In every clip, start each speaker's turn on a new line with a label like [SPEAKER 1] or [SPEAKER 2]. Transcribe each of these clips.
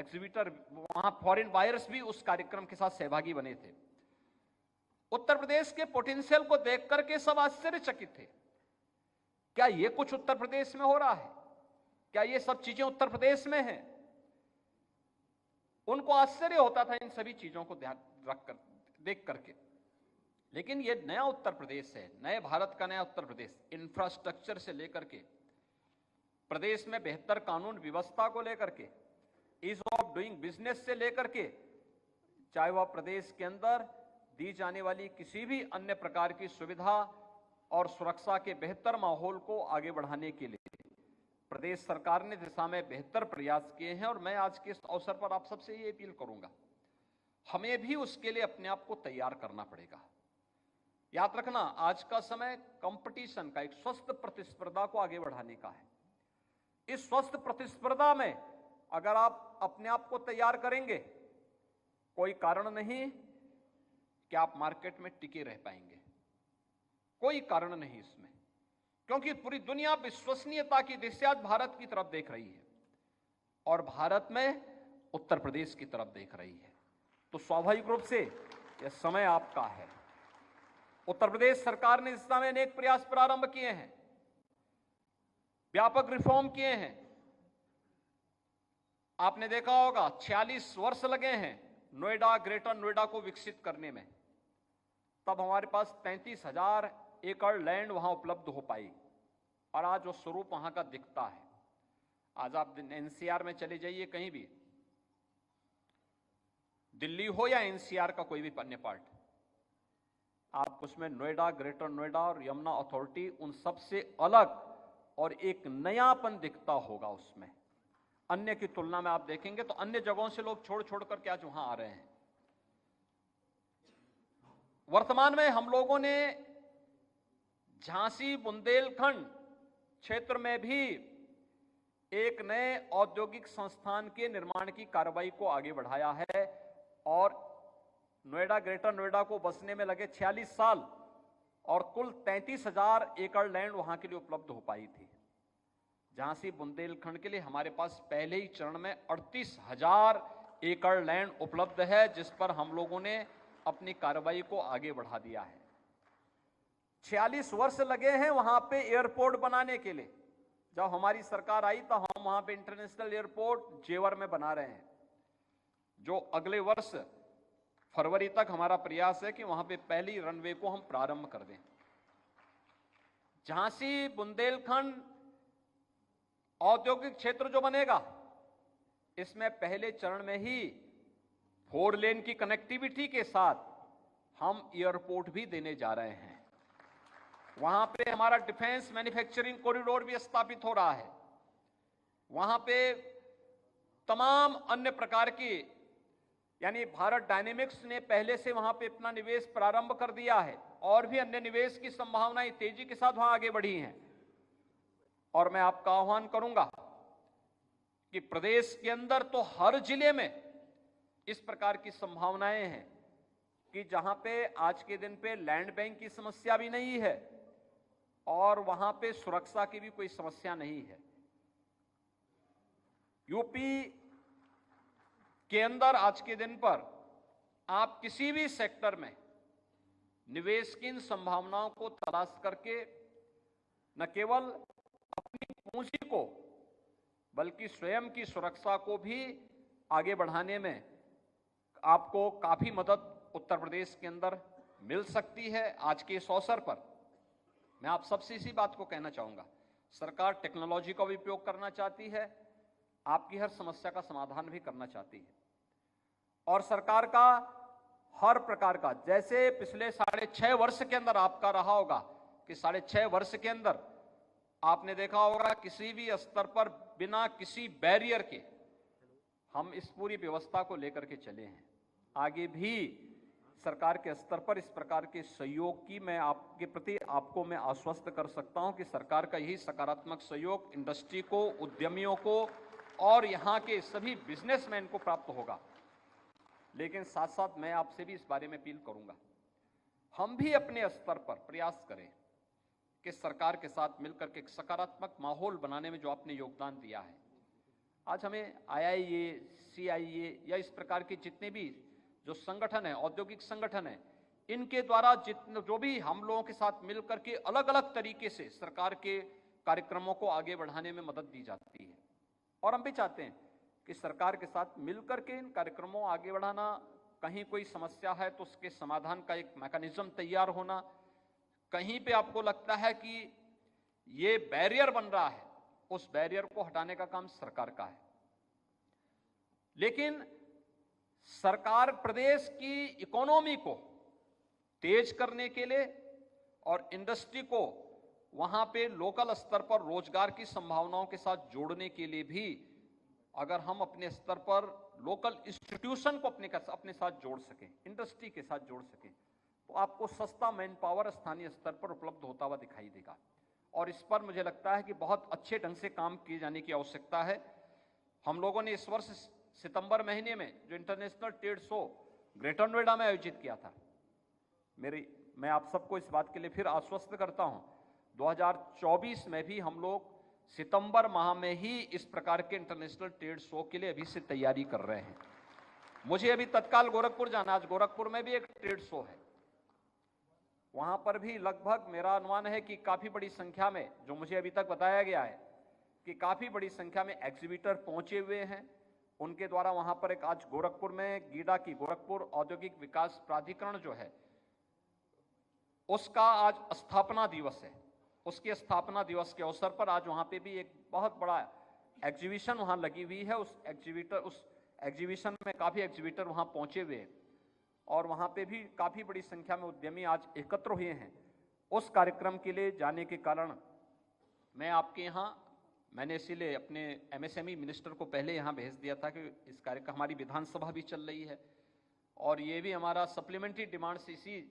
[SPEAKER 1] Exhibitor, वहां foreign buyers भी उस कार्यक्रम के साथ सहभागी बने थे। उत्तर प्रदेश के पोटेंशियल को देख करके सब आश्चर्यचकित थे। क्या ये कुछ उत्तर प्रदेश में हो रहा है? क्या ये सब चीजें उत्तर प्रदेश में हैं? उनको आश्चर्य होता था इन सभी चीजों को ध्यान रखकर देख करके। लेकिन ये नया उत्तर प्रदेश है, नए भारत का नया उत्तर प्रदेश। इंफ्रास्ट्रक्चर से लेकर के, प्रदेश में बेहतर कानून व्यवस्था को लेकर के, ईज ऑफ डूइंग बिजनेस से लेकर के, चाहे वह प्रदेश के अंदर दी जाने वाली किसी भी अन्य प्रकार की सुविधा और सुरक्षा के बेहतर माहौल को आगे बढ़ाने के लिए प्रदेश सरकार ने दिशा में बेहतर प्रयास किए हैं। और मैं आज के इस अवसर पर आप सबसे ये अपील करूंगा, हमें भी उसके लिए अपने आप को तैयार करना पड़ेगा। याद रखना, आज का समय कंपटीशन का, एक स्वस्थ प्रतिस्पर्धा को आगे बढ़ाने का है। इस स्वस्थ प्रतिस्पर्धा में अगर आप अपने आप को तैयार करेंगे, कोई कारण नहीं कि आप मार्केट में टिके रह पाएंगे, कोई कारण नहीं इसमें, क्योंकि पूरी दुनिया विश्वसनीयता की दिशा आज भारत की तरफ देख रही है और भारत में उत्तर प्रदेश की तरफ देख रही है। तो स्वाभाविक रूप से यह समय आपका है। उत्तर प्रदेश सरकार ने इस समय अनेक प्रयास प्रारंभ किए हैं, व्यापक रिफॉर्म किए हैं। आपने देखा होगा 46 वर्ष लगे हैं नोएडा, ग्रेटर नोएडा को विकसित करने में। तब हमारे पास 33,000 एकड़ लैंड वहां उपलब्ध हो पाई और आज वो स्वरूप वहां का दिखता है। आज आप एनसीआर में चले जाइए, कहीं भी, दिल्ली हो या एनसीआर का कोई भी अन्य पार्ट, आप उसमें नोएडा, ग्रेटर नोएडा और यमुना अथॉरिटी, उन सबसे अलग और एक नयापन दिखता होगा उसमें। अन्य की तुलना में आप देखेंगे तो अन्य जगहों से लोग छोड़ छोड़ करके आज वहां आ रहे हैं। वर्तमान में हम लोगों ने झांसी बुंदेलखंड क्षेत्र में भी एक नए औद्योगिक संस्थान के निर्माण की कार्रवाई को आगे बढ़ाया है और नोएडा, ग्रेटर नोएडा को बसने में लगे 46 साल और कुल 33,000 एकड़ लैंड वहां के लिए उपलब्ध हो पाई थी। झांसी बुंदेलखंड के लिए हमारे पास पहले ही चरण में 38,000 एकड़ लैंड उपलब्ध है, जिस पर हम लोगों ने अपनी कार्रवाई को आगे बढ़ा दिया है। 46 वर्ष लगे हैं वहां पे एयरपोर्ट बनाने के लिए। जब हमारी सरकार आई तो हम वहां पे इंटरनेशनल एयरपोर्ट जेवर में बना रहे हैं, जो अगले वर्ष फरवरी तक हमारा प्रयास है कि वहां पे पहली रनवे को हम प्रारंभ कर दें। झांसी बुंदेलखंड औद्योगिक क्षेत्र जो बनेगा, इसमें पहले चरण में ही 4 लेन की कनेक्टिविटी के साथ हम एयरपोर्ट भी देने जा रहे हैं। वहां पे हमारा डिफेंस मैन्युफैक्चरिंग कॉरिडोर भी स्थापित हो रहा है। वहां पे तमाम अन्य प्रकार की, यानी भारत डायनेमिक्स ने पहले से वहां पे अपना निवेश प्रारंभ कर दिया है और भी अन्य निवेश की संभावनाएं तेजी के साथ वहां आगे बढ़ी हैं। और मैं आपका आह्वान करूंगा कि प्रदेश के अंदर तो हर जिले में इस प्रकार की संभावनाएं हैं कि जहां पे आज के दिन पे लैंड बैंक की समस्या भी नहीं है और वहां पे सुरक्षा की भी कोई समस्या नहीं है। यूपी के अंदर आज के दिन पर आप किसी भी सेक्टर में निवेश की इन संभावनाओं को तलाश करके न केवल अपनी पूंजी को बल्कि स्वयं की सुरक्षा को भी आगे बढ़ाने में आपको काफी मदद उत्तर प्रदेश के अंदर मिल सकती है। आज के इस अवसर पर मैं आप सबसे इसी बात को कहना चाहूंगा, सरकार टेक्नोलॉजी का भी उपयोग करना चाहती है, आपकी हर समस्या का समाधान भी करना चाहती है और सरकार का हर प्रकार का, जैसे पिछले 6.5 वर्ष के अंदर आपका रहा होगा कि 6.5 वर्ष के अंदर आपने देखा होगा किसी भी स्तर पर बिना किसी बैरियर के हम इस पूरी व्यवस्था को लेकर के चले हैं। आगे भी सरकार के स्तर पर इस प्रकार के सहयोग की मैं आपके प्रति आपको मैं आश्वस्त कर सकता हूं कि सरकार का यही सकारात्मक सहयोग इंडस्ट्री को, उद्यमियों को और यहां के सभी बिजनेसमैन को प्राप्त होगा। लेकिन साथ साथ मैं आपसे भी इस बारे में अपील करूंगा, हम भी अपने स्तर पर प्रयास करें कि सरकार के साथ मिलकर के एक सकारात्मक माहौल बनाने में जो आपने योगदान दिया है, आज हमें IIA, CIA या इस प्रकार के जितने भी जो संगठन है, औद्योगिक संगठन है, इनके द्वारा जो भी हम लोगों के साथ मिलकर के अलग अलग तरीके से सरकार के कार्यक्रमों को आगे बढ़ाने में मदद दी जाती है। और हम भी चाहते हैं कि सरकार के साथ मिलकर के इन कार्यक्रमों आगे बढ़ाना, कहीं कोई समस्या है तो उसके समाधान का एक मैकेनिज्म तैयार होना, कहीं पे आपको लगता है कि ये बैरियर बन रहा है, उस बैरियर को हटाने का काम सरकार का है। लेकिन सरकार प्रदेश की इकोनॉमी को तेज करने के लिए और इंडस्ट्री को वहां पे लोकल स्तर पर रोजगार की संभावनाओं के साथ जोड़ने के लिए भी अगर हम अपने स्तर पर लोकल इंस्टीट्यूशन को अपने साथ जोड़ सकें, इंडस्ट्री के साथ जोड़ सकें, तो आपको सस्ता मैन पावर स्थानीय स्तर पर उपलब्ध होता हुआ दिखाई देगा। और इस पर मुझे लगता है कि बहुत अच्छे ढंग से काम किए जाने की आवश्यकता है। हम लोगों ने इस वर्ष सितंबर महीने में जो international trade show greater Noida में आयोजित किया था, मैं आप सबको इस बात के लिए फिर आश्वस्त करता हूं, 2024 में भी हम लोग सितंबर माह में ही इस प्रकार के इंटरनेशनल ट्रेड शो के लिए अभी से तैयारी कर रहे हैं। मुझे अभी तत्काल गोरखपुर जाना, आज गोरखपुर में भी एक ट्रेड शो है, वहां पर भी लगभग मेरा अनुमान है कि काफी बड़ी संख्या में, जो मुझे अभी तक बताया गया है कि काफी बड़ी संख्या में एग्जीबिटर पहुंचे हुए हैं। उनके द्वारा वहां पर एक आज गोरखपुर में गीडा की गोरखपुर औद्योगिक विकास प्राधिकरण जो है उसका आज स्थापना दिवस है। उसके स्थापना दिवस के अवसर पर आज वहां पे भी एक बहुत बड़ा एग्जीबिशन वहां लगी हुई है। उस एग्जीबिशन में काफी एग्जीबिटर वहां पहुंचे हुए हैं और वहां पे भी काफी बड़ी संख्या में उद्यमी आज एकत्र हुए हैं। उस कार्यक्रम के लिए जाने के कारण मैं आपके यहाँ, मैंने इसीलिए अपने MSME मिनिस्टर को पहले यहाँ भेज दिया था कि इस कार्यक्रम, हमारी विधानसभा भी चल रही है और ये भी हमारा सप्लीमेंट्री डिमांड्स इसी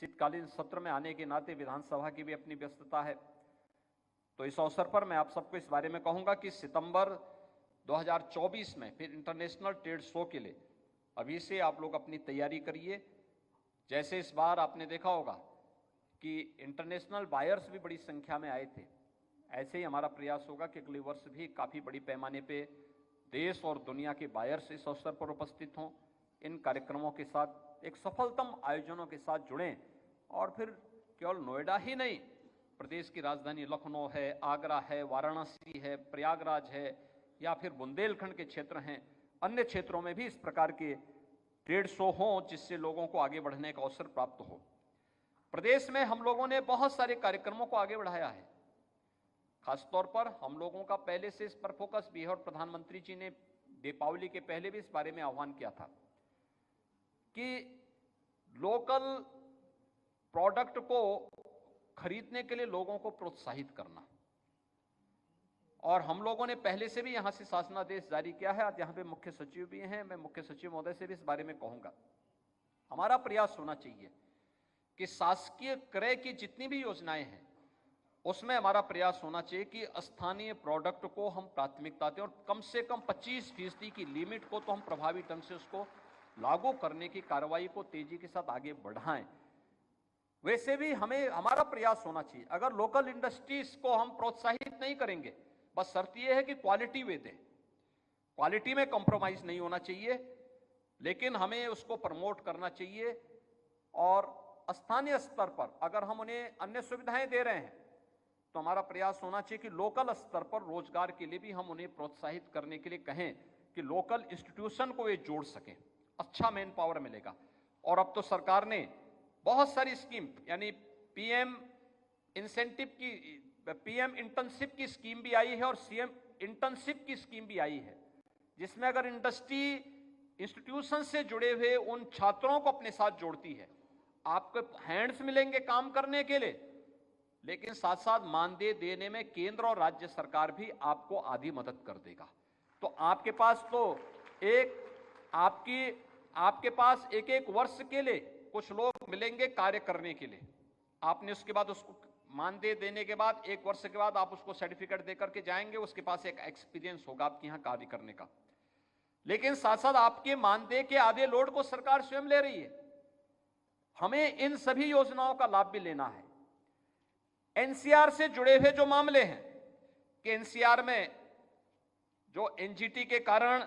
[SPEAKER 1] शीतकालीन सत्र में आने के नाते विधानसभा की भी अपनी व्यस्तता है। तो इस अवसर पर मैं आप सबको इस बारे में कहूंगा कि सितंबर 2024 में फिर इंटरनेशनल ट्रेड शो के लिए अभी से आप लोग अपनी तैयारी करिए। जैसे इस बार आपने देखा होगा कि इंटरनेशनल बायर्स भी बड़ी संख्या में आए थे, ऐसे ही हमारा प्रयास होगा कि अगले वर्ष भी काफ़ी बड़ी पैमाने पे देश और दुनिया के बायर्स इस अवसर पर उपस्थित हों, इन कार्यक्रमों के साथ एक सफलतम आयोजनों के साथ जुड़ें और फिर केवल नोएडा ही नहीं, प्रदेश की राजधानी लखनऊ है, आगरा है, वाराणसी है, प्रयागराज है या फिर बुंदेलखंड के क्षेत्र हैं, अन्य क्षेत्रों में भी इस प्रकार के ट्रेड शो हों जिससे लोगों को आगे बढ़ने का अवसर प्राप्त हो। प्रदेश में हम लोगों ने बहुत सारे कार्यक्रमों को आगे बढ़ाया है। खासतौर पर हम लोगों का पहले से इस पर फोकस भी है और प्रधानमंत्री जी ने दीपावली के पहले भी इस बारे में आह्वान किया था कि लोकल प्रोडक्ट को खरीदने के लिए लोगों को प्रोत्साहित करना। और हम लोगों ने पहले से भी यहां से शासनादेश जारी किया है। आज यहां पे मुख्य सचिव भी हैं, मैं मुख्य सचिव महोदय से भी इस बारे में कहूंगा। हमारा प्रयास होना चाहिए कि शासकीय क्रय की जितनी भी योजनाएं हैं उसमें हमारा प्रयास होना चाहिए कि स्थानीय प्रोडक्ट को हम प्राथमिकता दें और कम से कम 25% की लिमिट को तो हम प्रभावी ढंग से उसको लागू करने की कार्रवाई को तेजी के साथ आगे बढ़ाएं। वैसे भी हमारा प्रयास होना चाहिए, अगर लोकल इंडस्ट्रीज को हम प्रोत्साहित नहीं करेंगे, बस शर्त यह है कि क्वालिटी वे दें, क्वालिटी में कॉम्प्रोमाइज नहीं होना चाहिए, लेकिन हमें उसको प्रमोट करना चाहिए। और स्थानीय स्तर पर अगर हम उन्हें अन्य सुविधाएं दे रहे हैं तो हमारा प्रयास होना चाहिए कि लोकल स्तर पर रोजगार के लिए भी हम उन्हें प्रोत्साहित करने के लिए कहें कि लोकल इंस्टीट्यूशन को वे जोड़ सकें, अच्छा मैन पावर मिलेगा। और अब तो सरकार ने बहुत सारी स्कीम, यानी PM इंटर्नशिप की स्कीम भी आई है और CM इंटर्नशिप की स्कीम भी आई है, जिसमें अगर इंडस्ट्री इंस्टीट्यूशन से जुड़े हुए उन छात्रों को अपने साथ जोड़ती है, आपको हैंड्स मिलेंगे काम करने के लिए, लेकिन साथ साथ मानदेय देने में केंद्र और राज्य सरकार भी आपको आधी मदद कर देगा। तो आपके पास तो आपके पास एक वर्ष के लिए कुछ लोग मिलेंगे कार्य करने के लिए। आपने उसके बाद उसको मानदेय देने के बाद 1 वर्ष के बाद आप उसको सर्टिफिकेट देकर के जाएंगे, उसके पास एक एक्सपीरियंस होगा आपके यहाँ कार्य करने का। लेकिन साथ साथ आपके मानदेय के आधे लोड को सरकार स्वयं ले रही है। हमें इन सभी योजनाओं का लाभ भी लेना है। NCR से जुड़े हुए जो मामले हैं कि NCR में जो एनजीटी के कारण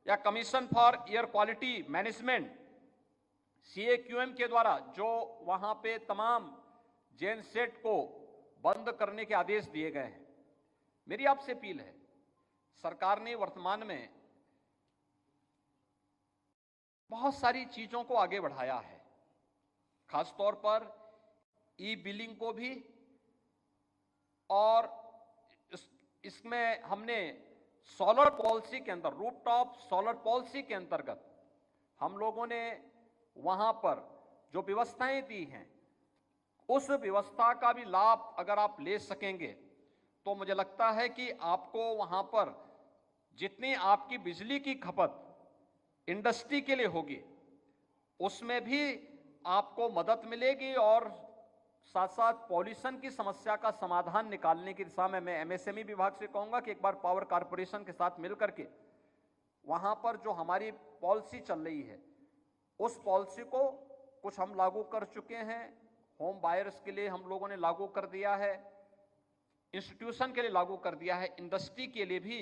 [SPEAKER 1] या commission for air quality management CAQM के द्वारा जो वहां पे तमाम जेनसेट को बंद करने के आदेश दिए गए हैं, मेरी आपसे अपील है, सरकार ने वर्तमान में बहुत सारी चीजों को आगे बढ़ाया है, खासतौर पर ई-बिलिंग को भी, और इसमें हमने सोलर पॉलिसी के अंदर, रूफटॉप सोलर पॉलिसी के अंतर्गत हम लोगों ने वहां पर जो व्यवस्थाएं दी हैं, उस व्यवस्था का भी लाभ अगर आप ले सकेंगे तो मुझे लगता है कि आपको वहां पर जितनी आपकी बिजली की खपत इंडस्ट्री के लिए होगी, उसमें भी आपको मदद मिलेगी, और साथ साथ पॉल्यूशन की समस्या का समाधान निकालने की दिशा में मैं MSME विभाग से कहूंगा कि एक बार पावर कारपोरेशन के साथ मिलकर के वहां पर जो हमारी पॉलिसी चल रही है, उस पॉलिसी को कुछ हम लागू कर चुके हैं। होम बायर्स के लिए हम लोगों ने लागू कर दिया है, इंस्टीट्यूशन के लिए लागू कर दिया है, इंडस्ट्री के लिए भी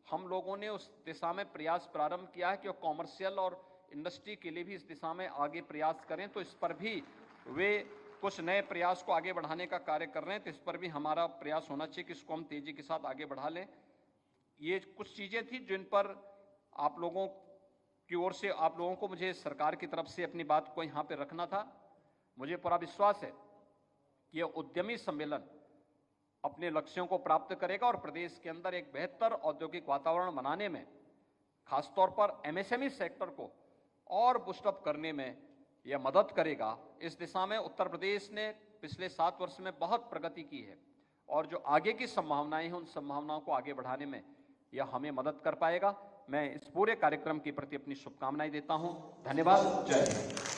[SPEAKER 1] हम लोगों ने उस दिशा में प्रयास प्रारंभ किया है कि कॉमर्शियल और इंडस्ट्री के लिए भी इस दिशा में आगे प्रयास करें। तो इस पर भी वे कुछ नए प्रयास को आगे बढ़ाने का कार्य कर रहे हैं, तो इस पर भी हमारा प्रयास होना चाहिए कि इसको हम तेजी के साथ आगे बढ़ा लें। ये कुछ चीजें थी जिन पर आप लोगों की ओर से, आप लोगों को मुझे सरकार की तरफ से अपनी बात को यहाँ पे रखना था। मुझे पूरा विश्वास है कि यह उद्यमी सम्मेलन अपने लक्ष्यों को प्राप्त करेगा और प्रदेश के अंदर एक बेहतर औद्योगिक वातावरण बनाने में, खासतौर पर MSME सेक्टर को और बूस्टअप करने में यह मदद करेगा। इस दिशा में उत्तर प्रदेश ने पिछले 7 वर्ष में बहुत प्रगति की है, और जो आगे की संभावनाएं हैं, उन संभावनाओं को आगे बढ़ाने में यह हमें मदद कर पाएगा। मैं इस पूरे कार्यक्रम के प्रति अपनी शुभकामनाएं देता हूं। धन्यवाद। जय हिंद।